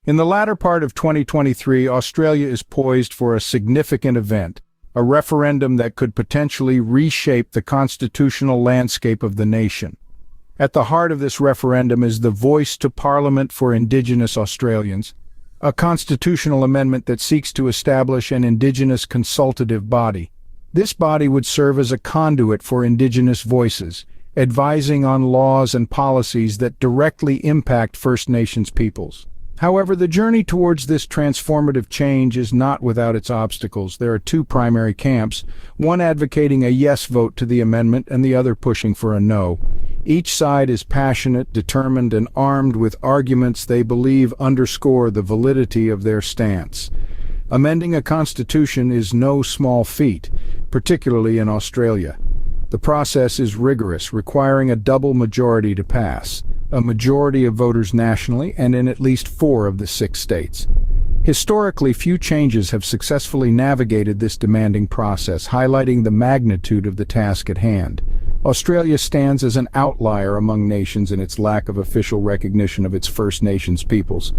In the latter part of 2023, Australia is poised for a significant event, a referendum that could potentially reshape the constitutional landscape of the nation. At the heart of this referendum is the Voice to Parliament for Indigenous Australians, a constitutional amendment that seeks to establish an Indigenous consultative body. This body would serve as a conduit for Indigenous voices, advising on laws and policies that directly impact First Nations peoples. However, the journey towards this transformative change is not without its obstacles. There are two primary camps, one advocating a yes vote to the amendment and the other pushing for a no. Each side is passionate, determined, and armed with arguments they believe underscore the validity of their stance. Amending a constitution is no small feat, particularly in Australia. The process is rigorous, requiring a double majority to pass, a majority of voters nationally and in at least 4 of the 6 states. Historically, few changes have successfully navigated this demanding process, highlighting the magnitude of the task at hand. Australia stands as an outlier among nations in its lack of official recognition of its First Nations peoples.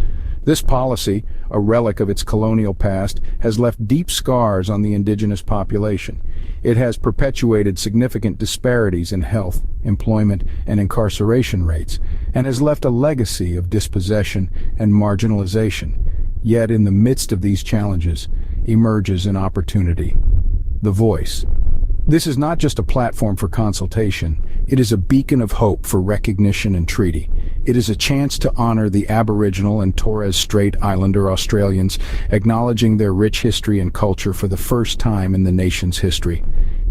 This policy, a relic of its colonial past, has left deep scars on the Indigenous population. It has perpetuated significant disparities in health, employment, and incarceration rates, and has left a legacy of dispossession and marginalization. Yet in the midst of these challenges emerges an opportunity: the voice. This is not just a platform for consultation, it is a beacon of hope for recognition and treaty. It is a chance to honor the Aboriginal and Torres Strait Islander Australians, acknowledging their rich history and culture for the first time in the nation's history.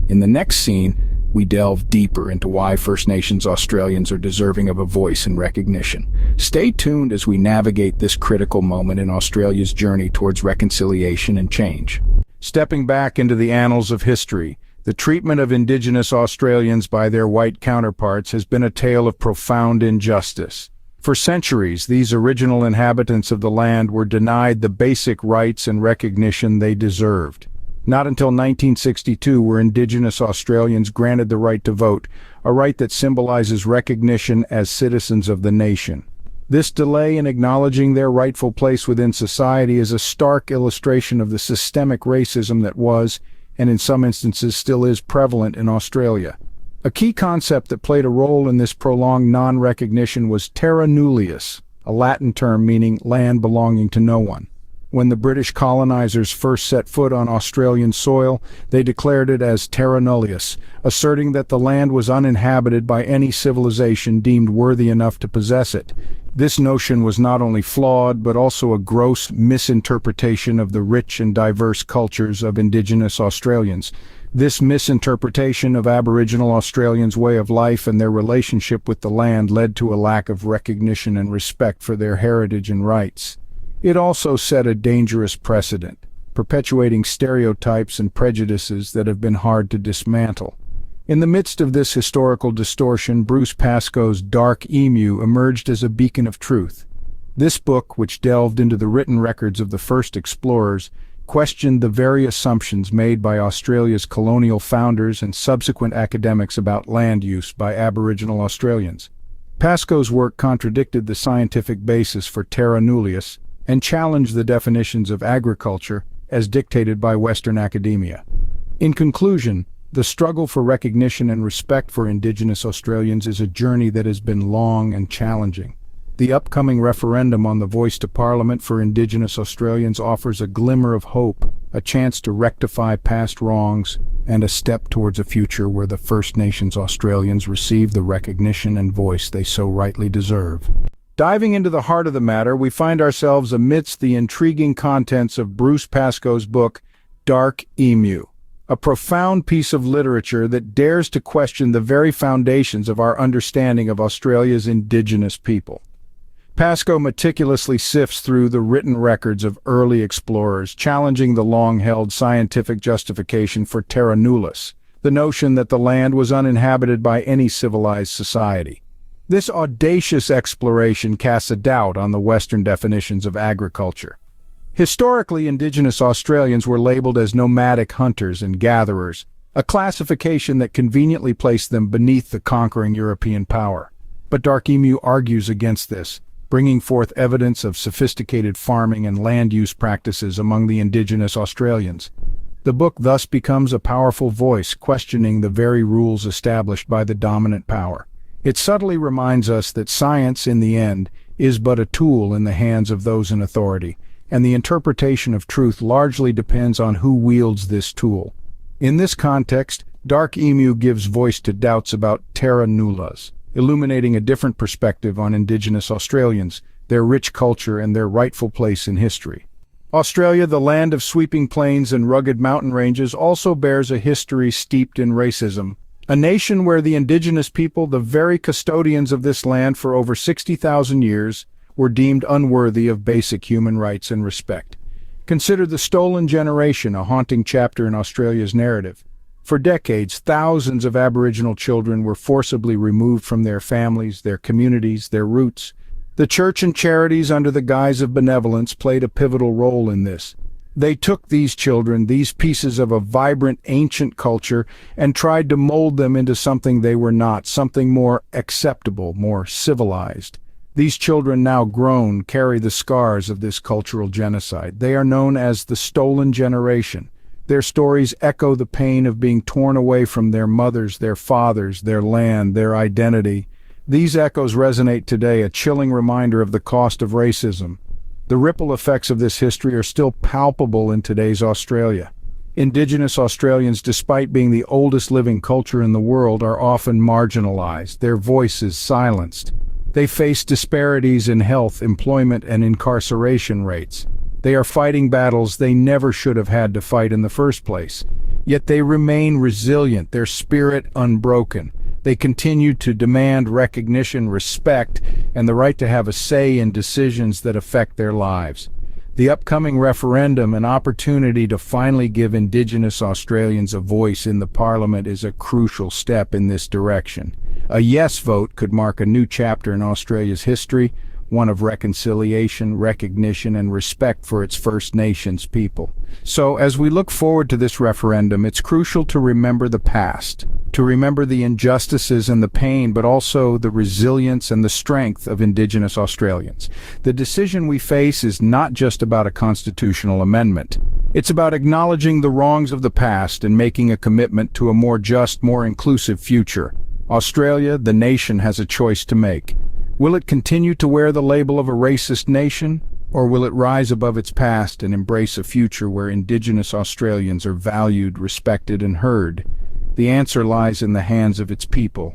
In the next scene, we delve deeper into why First Nations Australians are deserving of a voice and recognition. Stay tuned as we navigate this critical moment in Australia's journey towards reconciliation and change. Stepping back into the annals of history, the treatment of Indigenous Australians by their white counterparts has been a tale of profound injustice. For centuries, these original inhabitants of the land were denied the basic rights and recognition they deserved. Not until 1962 were Indigenous Australians granted the right to vote, a right that symbolizes recognition as citizens of the nation. This delay in acknowledging their rightful place within society is a stark illustration of the systemic racism that was, and in some instances still is, prevalent in Australia. A key concept that played a role in this prolonged non-recognition was terra nullius, a Latin term meaning land belonging to no one. When the British colonizers first set foot on Australian soil, they declared it as terra nullius, asserting that the land was uninhabited by any civilization deemed worthy enough to possess it. This notion was not only flawed, but also a gross misinterpretation of the rich and diverse cultures of Indigenous Australians. This misinterpretation of Aboriginal Australians' way of life and their relationship with the land led to a lack of recognition and respect for their heritage and rights. It also set a dangerous precedent, perpetuating stereotypes and prejudices that have been hard to dismantle. In the midst of this historical distortion, Bruce Pascoe's Dark Emu emerged as a beacon of truth. This book, which delved into the written records of the first explorers, questioned the very assumptions made by Australia's colonial founders and subsequent academics about land use by Aboriginal Australians. Pascoe's work contradicted the scientific basis for terra nullius and challenged the definitions of agriculture as dictated by Western academia. In conclusion, the struggle for recognition and respect for Indigenous Australians is a journey that has been long and challenging. The upcoming referendum on the Voice to Parliament for Indigenous Australians offers a glimmer of hope, a chance to rectify past wrongs, and a step towards a future where the First Nations Australians receive the recognition and voice they so rightly deserve. Diving into the heart of the matter, we find ourselves amidst the intriguing contents of Bruce Pascoe's book, Dark Emu, a profound piece of literature that dares to question the very foundations of our understanding of Australia's Indigenous people. Pascoe meticulously sifts through the written records of early explorers, challenging the long-held scientific justification for terra nullius, the notion that the land was uninhabited by any civilized society. This audacious exploration casts a doubt on the Western definitions of agriculture. Historically, Indigenous Australians were labeled as nomadic hunters and gatherers, a classification that conveniently placed them beneath the conquering European power. But Dark Emu argues against this. bringing forth evidence of sophisticated farming and land use practices among the Indigenous Australians. The book thus becomes a powerful voice questioning the very rules established by the dominant power. It subtly reminds us that science, in the end, is but a tool in the hands of those in authority, and the interpretation of truth largely depends on who wields this tool. In this context, Dark Emu gives voice to doubts about Terra nullas, illuminating a different perspective on Indigenous Australians, their rich culture, and their rightful place in history. Australia, the land of sweeping plains and rugged mountain ranges, also bears a history steeped in racism. A nation where the Indigenous people, the very custodians of this land for over 60,000 years, were deemed unworthy of basic human rights and respect. Consider the stolen generation, a haunting chapter in Australia's narrative. For decades, thousands of Aboriginal children were forcibly removed from their families, their communities, their roots. The church and charities, under the guise of benevolence, played a pivotal role in this. They took these children, these pieces of a vibrant, ancient culture, and tried to mold them into something they were not, something more acceptable, more civilized. These children, now grown, carry the scars of this cultural genocide. They are known as the stolen generation. Their stories echo the pain of being torn away from their mothers, their fathers, their land, their identity. These echoes resonate today, a chilling reminder of the cost of racism. The ripple effects of this history are still palpable in today's Australia. Indigenous Australians, despite being the oldest living culture in the world, are often marginalized, their voices silenced. They face disparities in health, employment, and incarceration rates. They are fighting battles they never should have had to fight in the first place. Yet they remain resilient, their spirit unbroken. They continue to demand recognition, respect, and the right to have a say in decisions that affect their lives. The upcoming referendum, an opportunity to finally give Indigenous Australians a voice in the Parliament, is a crucial step in this direction. A yes vote could mark a new chapter in Australia's history, one of reconciliation, recognition, and respect for its First Nations people. So, as we look forward to this referendum, it's crucial to remember the past, to remember the injustices and the pain, but also the resilience and the strength of Indigenous Australians. The decision we face is not just about a constitutional amendment. It's about acknowledging the wrongs of the past and making a commitment to a more just, more inclusive future. Australia, the nation, has a choice to make. Will it continue to wear the label of a racist nation, or will it rise above its past and embrace a future where Indigenous Australians are valued, respected, and heard? The answer lies in the hands of its people.